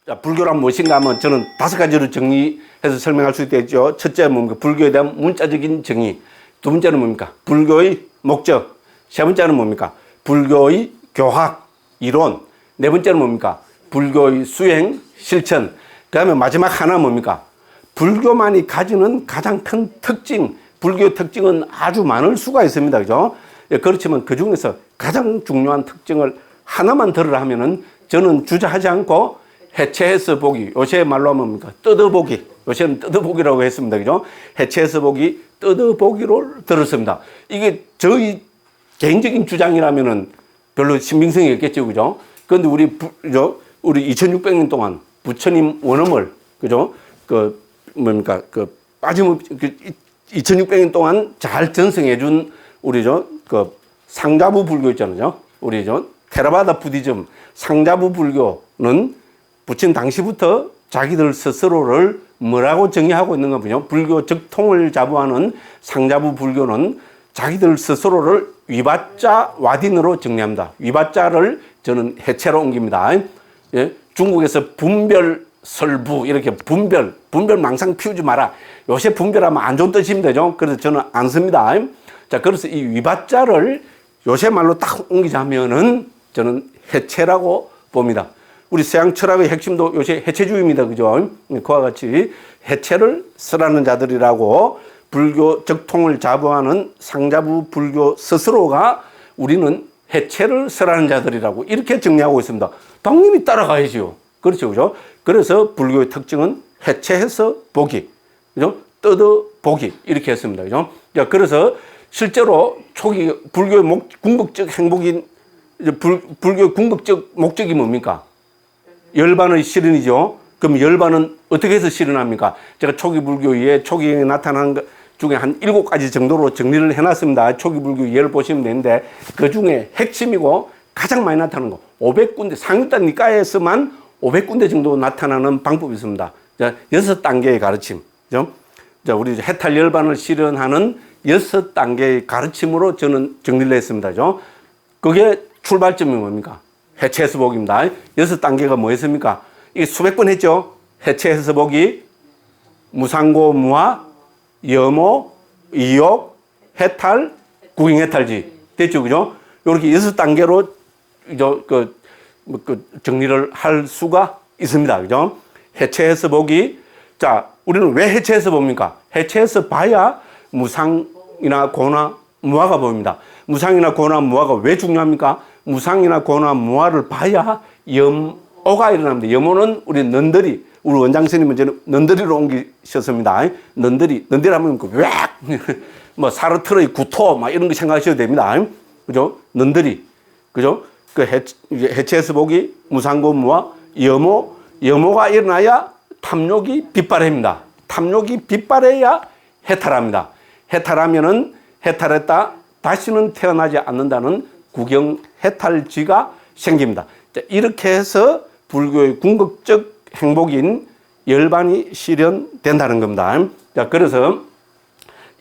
자, 불교란 무엇인가 하면 저는 5가지로 정리해서 설명할 수 있겠죠. 첫째는 뭡니까? 불교에 대한 문자적인 정의. 두 번째는 뭡니까? 불교의 목적. 세 번째는 뭡니까? 불교의 교학, 이론. 네 번째는 뭡니까? 불교의 수행, 실천. 그 다음에 마지막 하나 뭡니까? 불교만이 가지는 가장 큰 특징. 불교의 특징은 아주 많을 수가 있습니다. 그죠? 그렇지만 그 중에서 가장 중요한 특징을 하나만 들으라 하면은 저는 주저하지 않고 해체해서 보기, 요새 말로 하면 뭡니까? 뜯어보기. 요새는 뜯어보기라고 했습니다. 그죠? 해체해서 보기, 뜯어보기를 들었습니다. 이게 저희 개인적인 주장이라면은 별로 신빙성이 없겠죠. 그죠? 그런데 우리 2600년 동안 부처님 원음을, 그죠? 뭡니까? 빠짐없이, 2600년 동안 잘 전승해준 우리 상자부 불교 있잖아요. 우리 테라바다 부디즘, 상자부 불교는 부처님 당시부터 자기들 스스로를 뭐라고 정의하고 있는 거군요. 불교 적통을 자부하는 상자부 불교는 자기들 스스로를 위바자 와딘으로 정리합니다. 위바자를 저는 해체로 옮깁니다. 예? 중국에서 분별설부, 이렇게 분별 망상 피우지 마라. 요새 분별하면 안 좋은 뜻입니다. 그죠? 그래서 저는 안 씁니다. 자, 그래서 이 위바자를 요새 말로 딱 옮기자면은 저는 해체라고 봅니다. 우리 서양 철학의 핵심도 요새 해체주의입니다. 그죠? 그와 같이 해체를 쓰라는 자들이라고 불교 적통을 자부하는 상자부 불교 스스로가 우리는 해체를 쓰라는 자들이라고 이렇게 정리하고 있습니다. 당연히 따라가야지요. 그렇죠. 그죠? 그래서 불교의 특징은 해체해서 보기. 그죠? 뜯어보기. 이렇게 했습니다. 그죠? 자, 그래서 실제로 초기 불교의 궁극적 행복인, 불교의 궁극적 목적이 뭡니까? 열반의 실현이죠. 그럼 열반은 어떻게 해서 실현합니까? 제가 초기 불교에 초기에 나타난 것 중에 한 7가지 정도로 정리를 해놨습니다. 초기 불교 예를 보시면 되는데 그 중에 핵심이고 가장 많이 나타나는 거 500군데, 상유단 니까에서만 500군데 정도 나타나는 방법이 있습니다. 자, 6단계의 가르침. 그죠? 자, 우리 해탈 열반을 실현하는 6단계의 가르침으로 저는 정리를 했습니다. 그죠? 그게 출발점이 뭡니까? 해체해서 보기입니다. 6단계가 뭐였습니까? 이게 수백 번 했죠? 해체해서 보기, 무상고 무화, 염호, 이욕, 해탈, 구행해탈지. 됐죠? 그죠? 이렇게 6단계로 정리를 할 수가 있습니다. 그죠? 해체해서 보기. 자, 우리는 왜 해체해서 봅니까? 해체해서 봐야 무상이나 고나 무화가 보입니다. 무상이나 고나 무화가 왜 중요합니까? 무상이나 고나 무화를 봐야 염오가 일어납니다. 염오는 우리 넌더리, 우리 원장 스님은 저는 넌더리로 옮기셨습니다. 넌더리 하면 뭐 사르트르의 구토 막 이런 거 생각하셔도 됩니다. 그죠? 넌더리, 그죠? 해체해서 보기, 무상고 무화, 염오가 일어나야 탐욕이 빗발합니다. 탐욕이 빗발해야 해탈합니다. 해탈하면은 해탈했다, 다시는 태어나지 않는다는 구경 해탈지가 생깁니다. 자, 이렇게 해서 불교의 궁극적 행복인 열반이 실현된다는 겁니다. 자, 그래서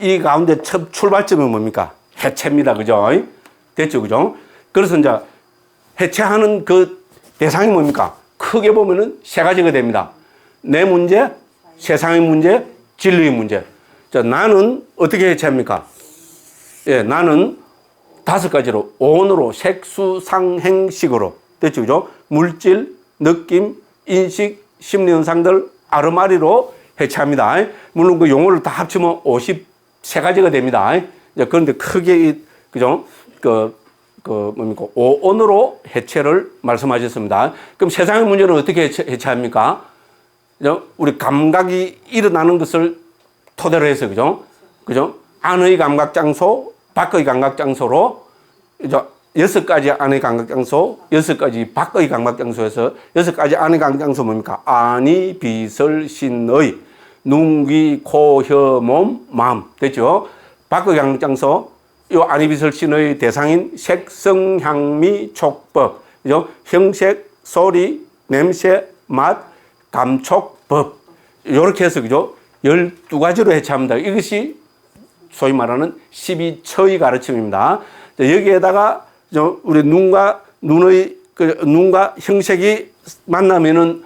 이 가운데 첫 출발점은 뭡니까? 해체입니다. 그죠? 됐죠? 그죠? 그래서 이제 해체하는 그 대상이 뭡니까? 크게 보면은 3가지가 됩니다. 내 문제, 세상의 문제, 진리의 문제. 자, 나는 어떻게 해체합니까? 예, 나는 5가지로, 오온으로, 색수상행식으로. 됐죠? 그죠? 물질, 느낌, 인식, 심리현상들, 아르마리로 해체합니다. 물론 그 용어를 다 합치면 53가지가 됩니다. 그런데 크게, 그죠? 뭡니까? 오온으로 해체를 말씀하셨습니다. 그럼 세상의 문제는 어떻게 해체합니까? 그죠? 우리 감각이 일어나는 것을 토대로 해서, 그죠? 그죠? 안의 감각 장소, 밖의 감각 장소로, 이제 6가지 안의 감각 장소, 6가지 밖의 감각 장소에서 6가지 안의 감각 장소 뭡니까? 안이, 비설, 신의, 눈, 귀, 코, 혀, 몸, 마음. 됐죠? 밖의 감각 장소, 요 안이, 비설, 신의 대상인 색, 성, 향미, 촉법. 그죠? 형색, 소리, 냄새, 맛, 감촉, 법. 요렇게 해서, 그죠? 12가지로 해체합니다. 이것이 소위 말하는 12처의 가르침입니다. 여기에다가 우리 눈과 형색이 만나면은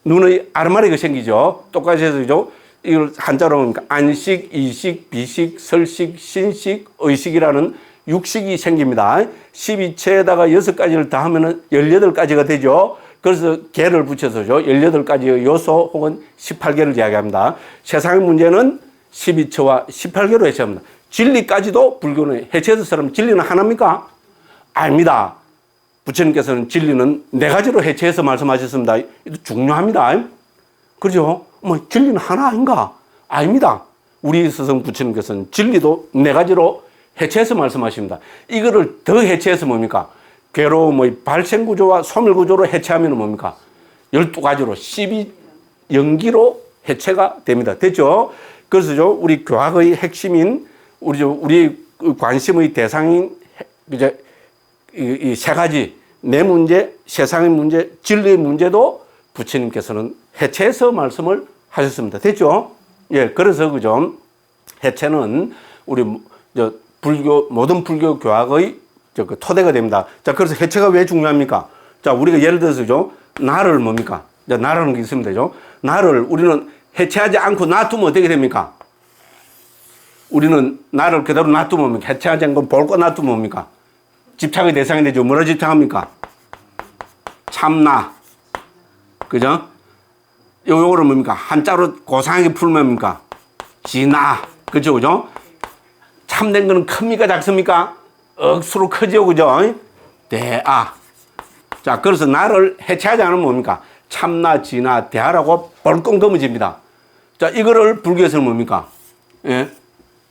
눈의 아르마리가 생기죠. 똑같이 해서 그죠? 이걸 한자로 보니까 안식, 이식, 비식, 설식, 신식, 의식이라는 육식이 생깁니다. 12체에다가 6가지를 다 하면은 18가지가 되죠. 그래서 개를 붙여서죠. 18가지의 요소 혹은 18개를 이야기합니다. 세상의 문제는 12처와 18개로 해체합니다. 진리까지도 불교는 해체해서 사람 진리는 하나입니까? 아닙니다. 부처님께서는 진리는 4가지로 해체해서 말씀하셨습니다. 이거 중요합니다. 그죠? 뭐 진리는 하나 아닌가? 아닙니다. 우리 스승 부처님께서는 진리도 4가지로 해체해서 말씀하십니다. 이거를 더 해체해서 뭡니까? 괴로움의 발생 구조와 소멸 구조로 해체하면 뭡니까? 12가지로 12연기로 해체가 됩니다. 됐죠? 그래서 우리 교학의 핵심인 우리 관심의 대상인 이제 이 3가지 내 문제, 세상의 문제, 진리의 문제도 부처님께서는 해체해서 말씀을 하셨습니다. 됐죠? 예, 그래서 그죠? 해체는 우리 불교 모든 불교 교학의 그 토대가 됩니다. 자, 그래서 해체가 왜 중요합니까? 자, 우리가 예를 들어서죠. 나를 뭡니까? 자, 나라는 게 있으면 되죠. 나를 우리는 해체하지 않고 놔두면 어떻게 됩니까? 우리는 나를 그대로 놔두면 뭡니까? 해체하지 않고 볼고 놔두면 뭡니까? 집착의 대상이 되죠. 뭐라 집착합니까? 참나. 그죠? 요거를 뭡니까? 한자로 고상하게 풀면 뭡니까? 진아. 그죠? 그죠? 참된 거는 큽니까? 작습니까? 억수로 크죠. 그죠? 대아. 자, 그래서 나를 해체하지 않으면 뭡니까? 참나, 진아, 대아라고 벌금 검어집니다. 자, 이거를 불교에서는 뭡니까? 예?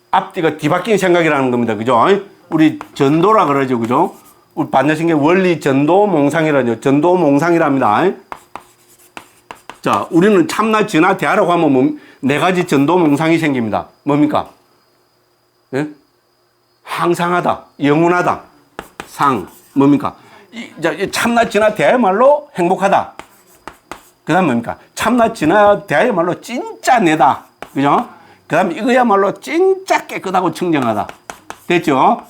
앞뒤가 뒤바뀐 생각이라는 겁니다. 그죠? 우리 전도라 그러죠. 그죠? 우리 반야신계 원리 전도 몽상이라죠. 전도 몽상이랍니다. 자, 우리는 참나, 진아, 대아라고 하면 4가지 전도 몽상이 생깁니다. 뭡니까? 예? 항상하다, 영원하다, 상, 뭡니까? 참나, 진아, 대아야말로 행복하다. 그 다음 뭡니까? 참나, 진아, 대아야말로 진짜 내다. 그죠? 그 다음에 이거야말로 진짜 깨끗하고 청정하다. 됐죠?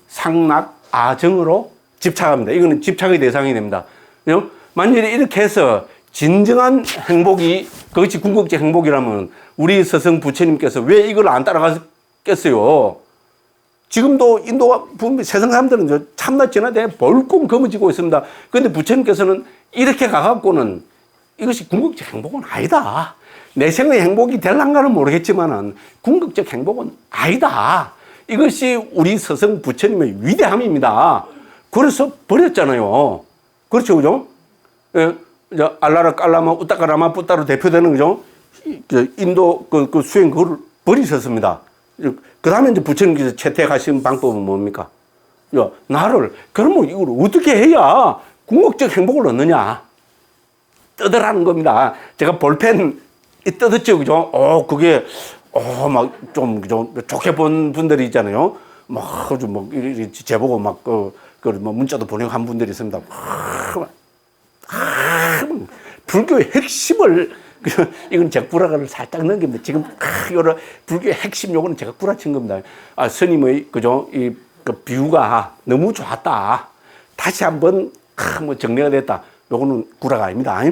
상락, 아정으로 집착합니다. 이거는 집착의 대상이 됩니다. 그죠? 만일에 이렇게 해서 진정한 행복이, 그것이 궁극적 행복이라면 우리 스승 부처님께서 왜 이걸 안 따라갔겠어요? 지금도 인도와 세상 사람들은 참나 진화 대해 벌금 검어지고 있습니다. 그런데 부처님께서는 이렇게 가갖고는 이것이 궁극적 행복은 아니다. 내 생의 행복이 될란가는 모르겠지만은 궁극적 행복은 아니다. 이것이 우리 스승 부처님의 위대함입니다. 그래서 버렸잖아요. 그렇죠, 그죠? 예, 알라라 깔라마 우따까라마 뿌따로 대표되는 거죠. 인도 그 수행 그걸 버리셨습니다. 그 다음에 이제 부처님께서 채택하신 방법은 뭡니까? 야, 나를, 그러면 이걸 어떻게 해야 궁극적 행복을 얻느냐? 떠들라는 겁니다. 제가 볼펜 뜯었죠, 그죠? 그게, 막 좀 좋게 본 분들이 있잖아요. 막, 뭐, 제보고 막, 뭐 문자도 번역한 분들이 있습니다. 불교의 핵심을, 이건 제가 구라를 살짝 넣은 겁니다. 지금, 여러 불교의 핵심 요거는 제가 구라친 겁니다. 스님의, 그죠? 그 비유가 너무 좋았다. 다시 한번, 뭐 정리가 됐다. 요거는 구라가 아닙니다.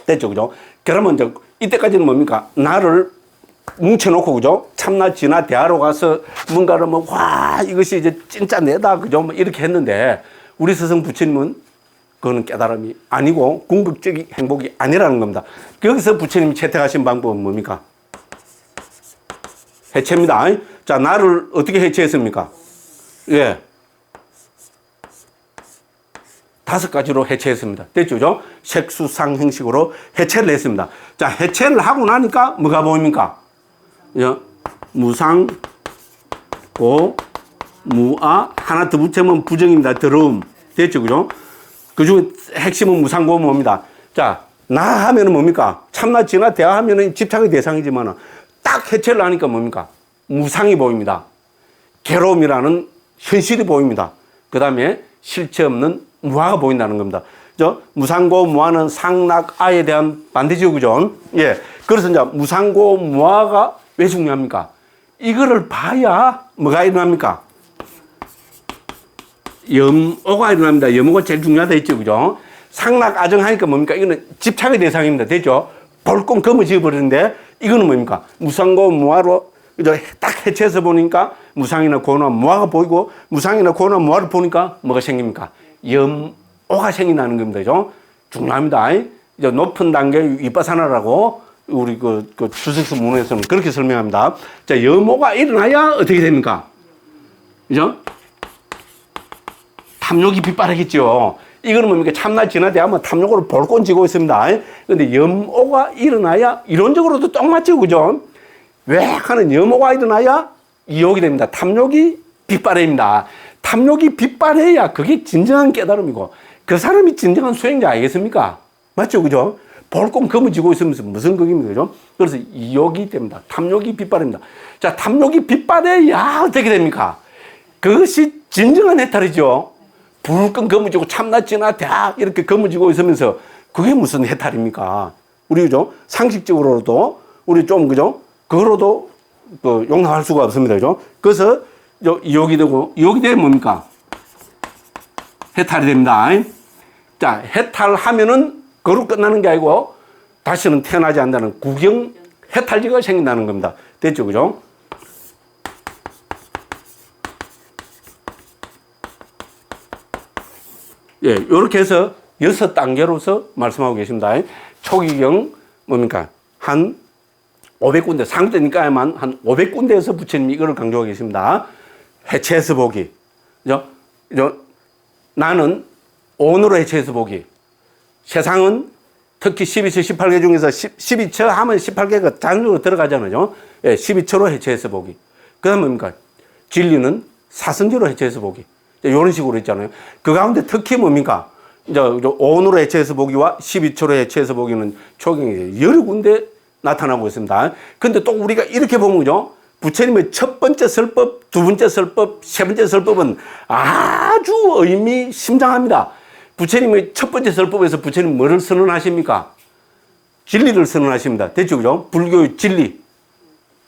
됐죠, 그죠? 그러면 이때까지는 뭡니까? 나를 뭉쳐놓고, 그죠? 참나, 진아, 대하러 가서 뭔가를 뭐, 와, 이것이 이제 진짜 내다, 그죠? 뭐 이렇게 했는데, 우리 스승 부처님은 그거는 깨달음이 아니고 궁극적인 행복이 아니라는 겁니다. 여기서 부처님이 채택하신 방법은 뭡니까? 해체입니다. 자, 나를 어떻게 해체했습니까? 예. 5가지로 해체했습니다. 됐죠? 그죠? 색수상 행식으로 해체를 했습니다. 자, 해체를 하고 나니까 뭐가 보입니까? 예. 무상, 고, 무아, 하나 더 붙이면 부정입니다. 더러움. 됐죠? 그죠? 그 중에 핵심은 무상고 뭡니다. 자, 나 하면은 뭡니까? 참나, 진아, 대하 하면은 집착의 대상이지만 딱 해체를 하니까 뭡니까? 무상이 보입니다. 괴로움이라는 현실이 보입니다. 그 다음에 실체 없는 무아가 보인다는 겁니다. 그죠? 무상고, 무아는 상락, 아에 대한 반대죠. 그죠? 예. 그래서 이제 무상고, 무아가 왜 중요합니까? 이거를 봐야 뭐가 일어납니까? 염오가 일어납니다. 염오가 제일 중요하다 했죠. 그죠? 상락아정하니까 뭡니까? 이거는 집착의 대상입니다. 됐죠? 볼끔 검어지어 버리는데 이거는 뭡니까? 무상고 무화로 딱 해체해서 보니까 무상이나 고나 무화가 보이고 무상이나 고나 무화를 보니까 뭐가 생깁니까? 염오가 생긴다는 겁니다. 그죠? 중요합니다. 이제 높은 단계 위파사나라고 우리 그 주석서 문헌에서는 그렇게 설명합니다. 자, 염오가 일어나야 어떻게 됩니까? 그죠? 탐욕이 빗바라겠죠. 이거는 뭡니까? 참나 진화대야 뭐 탐욕으로 볼권 지고 있습니다. 근데 염오가 일어나야 이론적으로도 딱 맞죠. 그죠? 왜 하는 염오가 일어나야 이욕이 됩니다. 탐욕이 빗바래입니다. 탐욕이 빗바래야 그게 진정한 깨달음이고 그 사람이 진정한 수행자 아니겠습니까? 맞죠? 그죠? 볼권 검어지고 있으면서 무슨 극입니까? 그죠? 그래서 이욕이 됩니다. 탐욕이 빗바래입니다. 자, 탐욕이 빗바래야 어떻게 됩니까? 그것이 진정한 해탈이죠. 불끈 검어지고 참나 진화 대학 이렇게 검어지고 있으면서 그게 무슨 해탈입니까? 우리 그죠? 상식적으로도 우리 좀 그죠? 그거로도 그 용납할 수가 없습니다. 그죠? 그래서 이욕이 되고 이욕이 되면 뭡니까? 해탈이 됩니다. 자, 해탈하면은 그로 끝나는 게 아니고 다시는 태어나지 않는다는 구경 해탈지가 생긴다는 겁니다. 됐죠? 그죠? 예, 요렇게 해서 6단계로서 말씀하고 계십니다. 초기경 뭡니까? 한 500군데, 상대니까만 한 500군데에서 부처님이 이걸 강조하고 계십니다. 해체해서 보기. 그죠? 나는 온으로 해체해서 보기. 세상은 특히 12처, 18개 중에서 12처 하면 18개가 자연적으로 들어가잖아요. 예, 12처로 해체해서 보기. 그 다음 뭡니까? 진리는 사성제로 해체해서 보기. 이런 식으로 있잖아요. 그 가운데 특히 뭡니까? 이제 온으로 해체해서 보기와 12처로 해체해서 보기는 초경이 여러 군데 나타나고 있습니다. 근데 또 우리가 이렇게 보면 그죠? 부처님의 첫 번째 설법, 두 번째 설법, 세 번째 설법은 아주 의미심장합니다. 부처님의 첫 번째 설법에서 부처님 뭐를 선언하십니까? 진리를 선언하십니다. 됐죠? 그죠? 불교의 진리.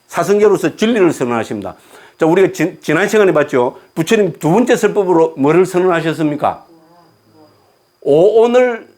사성계로서 진리를 선언하십니다. 자, 우리가 지난 시간에 봤죠? 부처님 두 번째 설법으로 뭐를 선언하셨습니까? 오온을,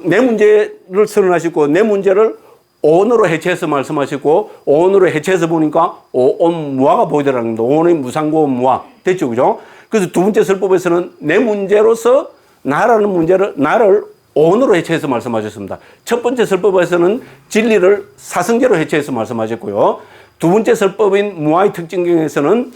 내 문제를 선언하시고, 내 문제를 오온으로 해체해서 말씀하시고, 오온으로 해체해서 보니까 오온 무아가 보이더라는 겁니다. 오온의 무상고 무아. 됐죠? 그죠? 그래서 두 번째 설법에서는 내 문제로서 나라는 문제를, 나를 오온으로 해체해서 말씀하셨습니다. 첫 번째 설법에서는 진리를 사성제로 해체해서 말씀하셨고요. 두 번째 설법인 무아의 특징경에서는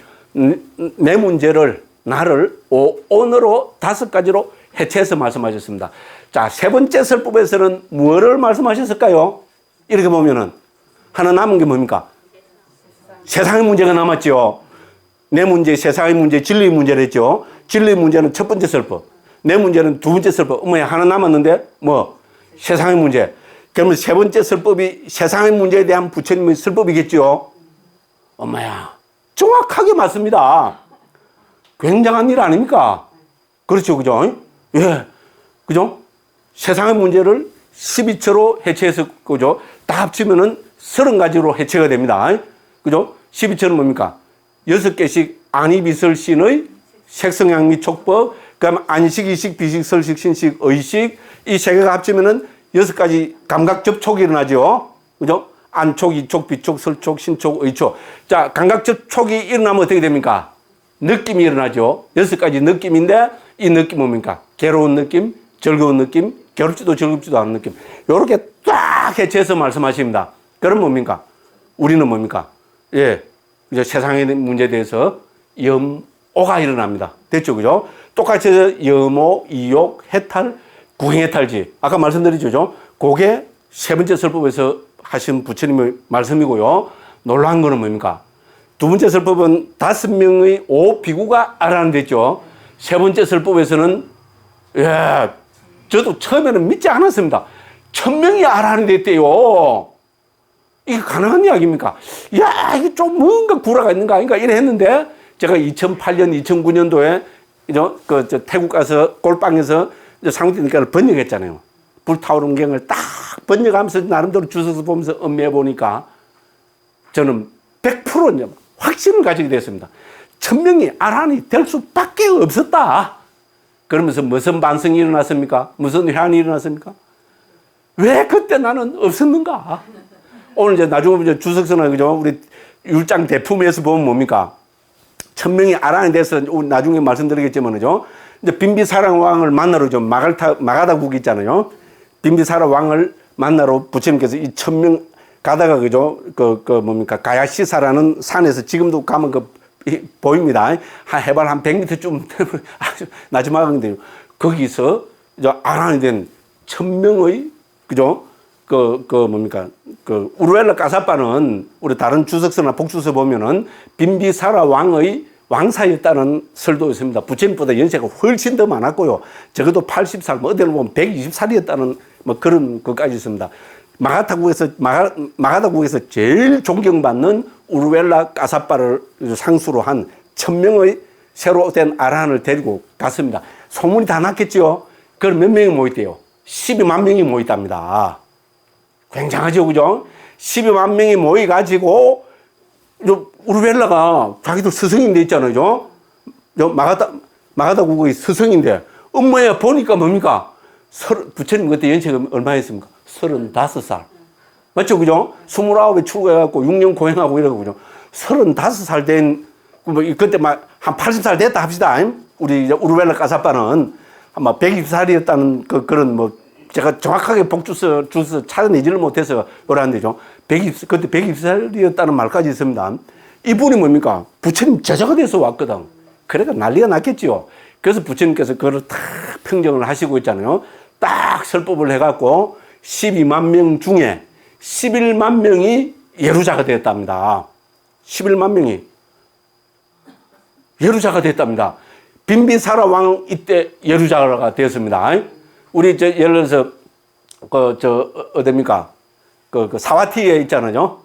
내 문제를, 나를 오온으로 5가지로 해체해서 말씀하셨습니다. 자, 세 번째 설법에서는 무엇을 말씀하셨을까요? 이렇게 보면은 하나 남은 게 뭡니까? 세상의 문제가 남았죠. 내 문제, 세상의 문제, 진리의 문제를 했죠. 진리의 문제는 첫 번째 설법. 내 문제는 두 번째 설법. 어머야, 하나 남았는데 뭐? 세상의 문제. 그러면 세 번째 설법이 세상의 문제에 대한 부처님의 설법이겠죠. 엄마야, 정확하게 맞습니다. 굉장한 일 아닙니까? 그렇죠, 그죠? 예, 그죠? 세상의 문제를 12처로 해체해서, 그죠? 다 합치면은 30가지로 해체가 됩니다. 그죠? 12처는 뭡니까? 6개씩 안이비설신의 색성향 및 촉법, 그 다음 안식, 이식, 비식, 설식, 신식, 의식, 이 3개가 합치면은 6가지 감각 접촉이 일어나죠. 그죠? 안촉, 이촉, 비촉, 설촉, 신촉, 의촉. 자, 감각 접촉이 일어나면 어떻게 됩니까? 느낌이 일어나죠. 6가지 느낌인데 이 느낌 뭡니까? 괴로운 느낌, 즐거운 느낌, 괴롭지도 즐겁지도 않은 느낌. 요렇게 딱 해체해서 말씀하십니다. 그럼 뭡니까? 우리는 뭡니까? 예. 이제 세상의 문제에 대해서 염오가 일어납니다. 됐죠? 그죠? 똑같이 해서 염오, 이욕, 해탈, 구행해탈지. 아까 말씀드렸죠? 그게 세 번째 설법에서 하신 부처님의 말씀이고요. 놀라운 거는 뭡니까? 두 번째 설법은 5명의 5비구가 아라한댔죠. 세 번째 설법에서는, 예, 저도 처음에는 믿지 않았습니다. 1000명이 아라한댔대요. 이게 가능한 이야기입니까? 야, 이게 좀 뭔가 구라가 있는가 아닌가 이래 했는데, 제가 2008년, 2009년도에 태국 가서 골방에서 상무님께서 번역했잖아요. 불타오른 경을 딱 번역하면서 나름대로 주워서 보면서 음미해 보니까 저는 100% 확신을 가지게 됐습니다. 1000명이 아란이 될 수밖에 없었다. 그러면서 무슨 반성이 일어났습니까? 무슨 회한이 일어났습니까? 왜 그때 나는 없었는가? 오늘 이제 나중에 이제 주석서나 그죠? 우리 율장 대품에서 보면 뭡니까? 천명이 아란에 대해서 나중에 말씀드리겠지만요. 이제 빈비사라 왕을 만나러 좀 마가다국 있잖아요. 빈비사라 왕을 만나러 부처님께서 이 천명 가다가 그죠? 뭡니까? 가야시사라는 산에서 지금도 가면 보입니다. 한 해발 한 100m쯤 아주 나지막한데요. 거기서 이제 아란이 된 천명의 그죠? 뭡니까? 우르웰라 까사빠는 우리 다른 주석서나 복주서 보면은 빈비사라 왕의 왕사였다는 설도 있습니다. 부처님보다 연세가 훨씬 더 많았고요. 적어도 80살, 뭐 어디를 보면 120살이었다는 뭐 그런 것까지 있습니다. 마가다국에서 제일 존경받는 우르웰라 까사빠를 상수로 한 1000명의 새로 된 아란을 데리고 갔습니다. 소문이 다 났겠죠? 그럼 몇 명이 모였대요? 12만 명이 모였답니다. 굉장하죠, 그죠? 12만 명이 모여가지고, 우르벨라가 자기도 스승인데 있잖아요. 마가다국의 스승인데, 엄마야 보니까 뭡니까? 부처님 그때 연세가 얼마였습니까? 35살. 맞죠, 그죠? 29에 출가해갖고 6년 고행하고 이러고, 그죠? 35살 된, 그때 막 한 80살 됐다 합시다. 우리 우르벨라 까사빠는 아마 120살이었다는 그런 제가 정확하게 복주서 찾아내지를 못해서 그러는데죠. 그때 120살이었다는 말까지 있습니다. 이분이 뭡니까? 부처님 제자가 돼서 왔거든. 그러니까 난리가 났겠죠. 그래서 부처님께서 그걸 다 평정을 하시고 있잖아요. 딱 설법을 해갖고 12만 명 중에 11만 명이 예루자가 되었답니다. 11만 명이 예루자가 됐답니다. 빈비사라 왕 이때 예루자가 되었습니다. 우리 예를 들어서 어딥니까? 사와티에 있잖아요.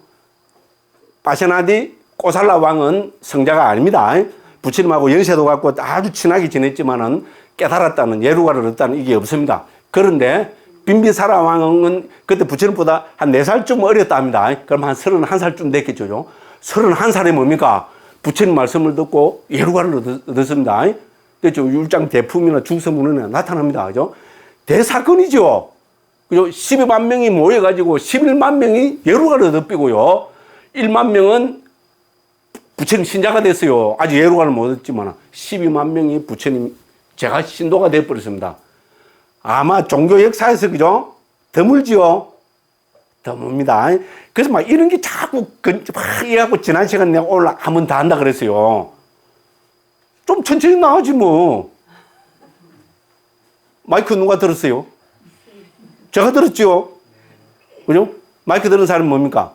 파샤나디 꼬살라 왕은 성자가 아닙니다. 부처님하고 연세도 갖고 아주 친하게 지냈지만은 깨달았다는 예루가를 얻었다는 이게 없습니다. 그런데 빈비사라 왕은 그때 부처님보다 한 4살쯤 어렸다 합니다. 그럼 한 31살쯤 됐겠죠. 31살에 뭡니까? 부처님 말씀을 듣고 예루가를 얻었습니다. 그렇죠. 율장 대품이나 중서문에 나타납니다. 그죠? 대사건이죠. 그죠? 12만 명이 모여가지고 11만 명이 예루가를 얻었고요. 1만 명은 부처님 신자가 됐어요. 아직 예루가를 못 얻었지만 12만 명이 부처님 제가 신도가 되어버렸습니다. 아마 종교 역사에서 그죠? 드물지요. 드뭅니다. 그래서 막 이런 게 자꾸 막 이래갖고 지난 시간에 내가 오늘 한번 다 한다 그랬어요. 좀 천천히 나가지 뭐. 마이크 누가 들었어요? 제가 들었죠? 그죠? 마이크 들은 사람은 뭡니까?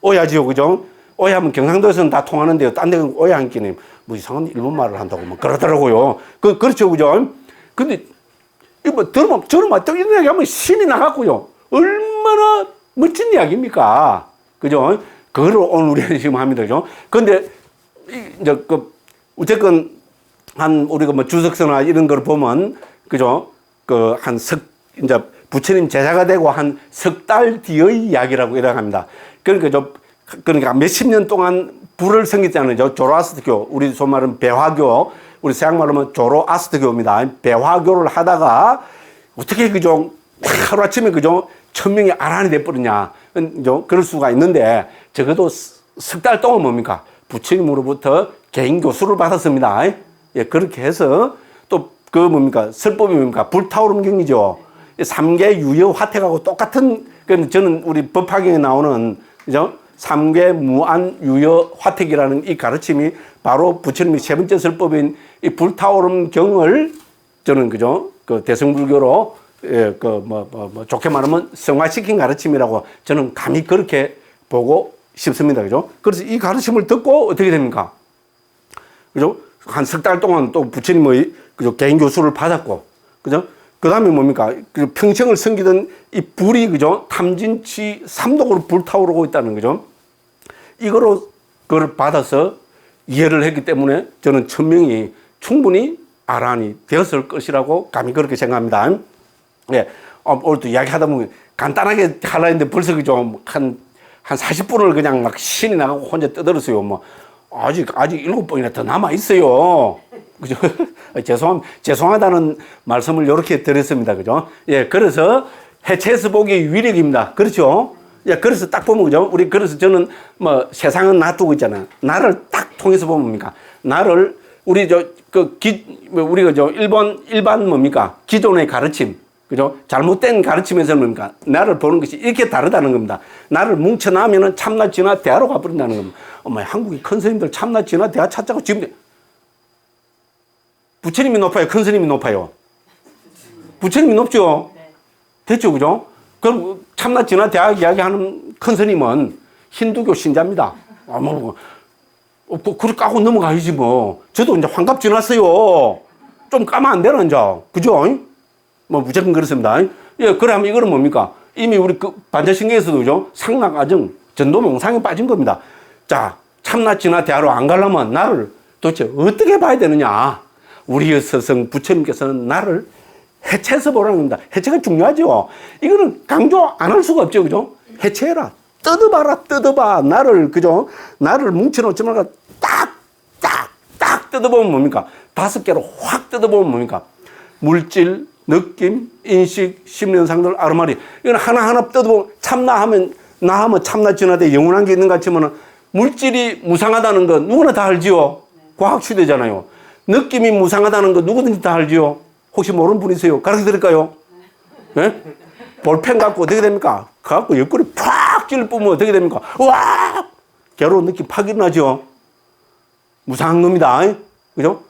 오야지요, 그죠? 오야하면 경상도에서는 다 통하는데요. 딴 데는 오야 한 끼는 뭐 이상한 일본 말을 한다고 막 그러더라고요. 그렇죠, 그죠? 근데, 이거 들으면, 저는 막 이런 이야기 하면 신이 나갔고요. 얼마나 멋진 이야기입니까? 그죠? 그걸 오늘 우리는 지금 합니다, 그죠? 근데, 이제, 어쨌건, 우리가 뭐 주석서나 이런 걸 보면, 그죠? 이제 부처님 제자가 되고 한 석 달 뒤의 이야기라고 일어납니다. 그러니까 몇십 년 동안 불을 섬겼잖아요. 조로아스트교, 우리 소말은 배화교, 우리 서양말로 하면 조로아스트교입니다. 배화교를 하다가 어떻게 그죠? 하루아침에 그죠? 1000명이 아란이 돼버리냐. 그럴 수가 있는데 적어도 석 달 동안 뭡니까? 부처님으로부터 개인 교수를 받았습니다. 예, 그렇게 해서 또 뭡니까? 설법이 뭡니까? 불타오름경이죠. 3개 유여 화택하고 똑같은, 저는 우리 법화경에 나오는, 그죠? 3개 무안 유여 화택이라는 이 가르침이 바로 부처님의 세 번째 설법인 이 불타오름경을 저는, 그죠? 대승불교로, 예, 좋게 말하면 성화시킨 가르침이라고 저는 감히 그렇게 보고 싶습니다. 그죠? 그래서 이 가르침을 듣고 어떻게 됩니까? 그죠? 한 석 달 동안 또 부처님의 그죠? 개인 교수를 받았고, 그죠? 그 다음에 뭡니까? 평생을 섬기던 이 불이, 그죠? 탐진치 삼독으로 불타오르고 있다는 거죠. 그걸 받아서 이해를 했기 때문에 저는 1000명이 충분히 아란이 되었을 것이라고 감히 그렇게 생각합니다. 예. 오늘도 이야기 하다 보면 간단하게 하려 했는데 벌써 그죠? 한 40분을 그냥 막 신이 나가고 혼자 떠들었어요. 뭐, 아직 7번이나 더 남아 있어요. 그죠? 죄송하다는 말씀을 이렇게 드렸습니다. 그죠? 예, 그래서 해체해서 보기 위력입니다. 그렇죠? 예, 그래서 딱 보면, 그죠? 그래서 저는 뭐 세상은 놔두고 있잖아요. 나를 딱 통해서 보면 뭡니까? 나를, 우리가 일반 뭡니까? 기존의 가르침. 그죠? 잘못된 가르침에서는 뭡니까? 나를 보는 것이 이렇게 다르다는 겁니다. 나를 뭉쳐놔면은 참나 진화 대화로 가버린다는 겁니다. 어머, 한국의 큰 스님들 참나 진화 대화 찾자고 지금 부처님이 높아요? 큰 스님이 높아요? 부처님이 높죠? 됐죠? 그죠? 그럼 참나 진화 대화 이야기하는 큰 스님은 힌두교 신자입니다. 그렇게 까고 넘어가야지 뭐. 저도 이제 환갑 지났어요. 좀 까면 안 되나, 이제. 그죠? 뭐, 무조건 그렇습니다. 예, 그러면 이거는 뭡니까? 이미 우리 반자신경에서도, 그죠? 상락아정, 전도명상에 빠진 겁니다. 자, 참나 진화 대화로 안 가려면 나를 도대체 어떻게 봐야 되느냐? 우리의 스승 부처님께서는 나를 해체해서 보라는 겁니다. 해체가 중요하죠. 이거는 강조 안 할 수가 없죠. 그죠? 해체해라. 뜯어봐. 나를, 그죠? 나를 뭉쳐놓지 말고 딱 뜯어보면 뭡니까? 5개로 확 뜯어보면 뭡니까? 물질, 느낌, 인식, 심리현상들, 아르마리. 이건 하나하나 뜯어보면 참나하면, 나하면 참나 진화돼 영원한 게 있는 것 같지만 물질이 무상하다는 건 누구나 다 알지요. 과학 시대잖아요. 느낌이 무상하다는 거 누구든지 다 알지요. 혹시 모르는 분 있어요? 가르쳐 드릴까요? 네? 볼펜 갖고 어떻게 됩니까? 갖고 옆구리 팍 찔러보면 어떻게 됩니까? 와! 괴로운 느낌 팍 일어나죠? 무상한 겁니다. 그죠?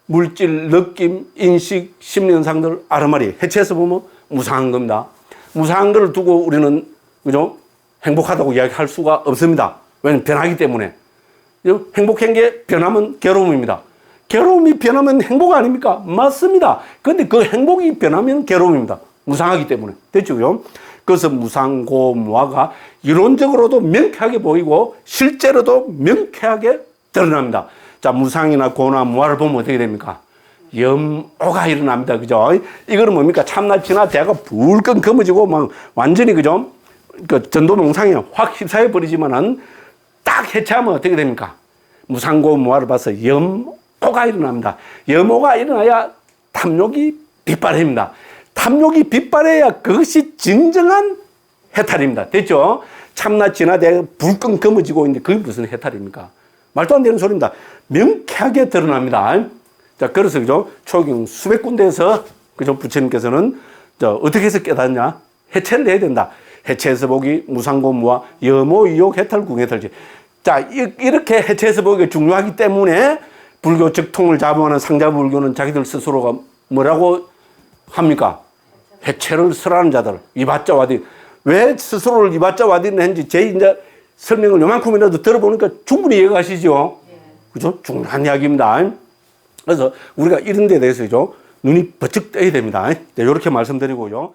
물질, 느낌, 인식, 심리현상들, 아르마리 해체해서 보면 무상한 겁니다. 무상한 걸 두고 우리는, 그죠? 행복하다고 이야기할 수가 없습니다. 왜냐면 변하기 때문에. 행복한 게 변하면 괴로움입니다. 괴로움이 변하면 행복 아닙니까? 맞습니다. 근데 그 행복이 변하면 괴로움입니다. 무상하기 때문에. 됐죠? 그죠? 그래서 무상고무화가 이론적으로도 명쾌하게 보이고 실제로도 명쾌하게 드러납니다. 자, 무상이나 고나 무화를 보면 어떻게 됩니까? 염오가 일어납니다. 그죠? 이거는 뭡니까? 참나 진화 대화가 불끈 검어지고 막 완전히, 그죠? 그 전도명상에 확 휩싸여 버리지만은 딱 해체하면 어떻게 됩니까? 무상고 무화를 봐서 염오가 일어납니다. 염오가 일어나야 탐욕이 빗발입니다. 탐욕이 빗발해야 그것이 진정한 해탈입니다. 됐죠? 참나 진화 대화가 불끈 검어지고 있는데 그게 무슨 해탈입니까? 말도 안 되는 소리입니다. 명쾌하게 드러납니다. 자, 그래서, 그죠? 초경 수백 군데에서, 그죠? 부처님께서는, 어떻게 해서 깨닫냐? 해체를 해야 된다. 해체해서 보기, 무상고무와 염오, 이욕, 해탈, 궁해탈지. 자, 이렇게 해체해서 보기가 중요하기 때문에 불교 적통을 자부하는 상자불교는 자기들 스스로가 뭐라고 합니까? 해체를 설하는 자들. 이바자 와디. 왜 스스로를 이바자 와디는 했는지 제 이제 설명을 요만큼이라도 들어보니까 충분히 이해가 가시죠? 그죠? 중요한 이야기입니다. 그래서 우리가 이런 데 대해서, 그죠? 눈이 번쩍 떠야 됩니다. 이렇게 말씀드리고요.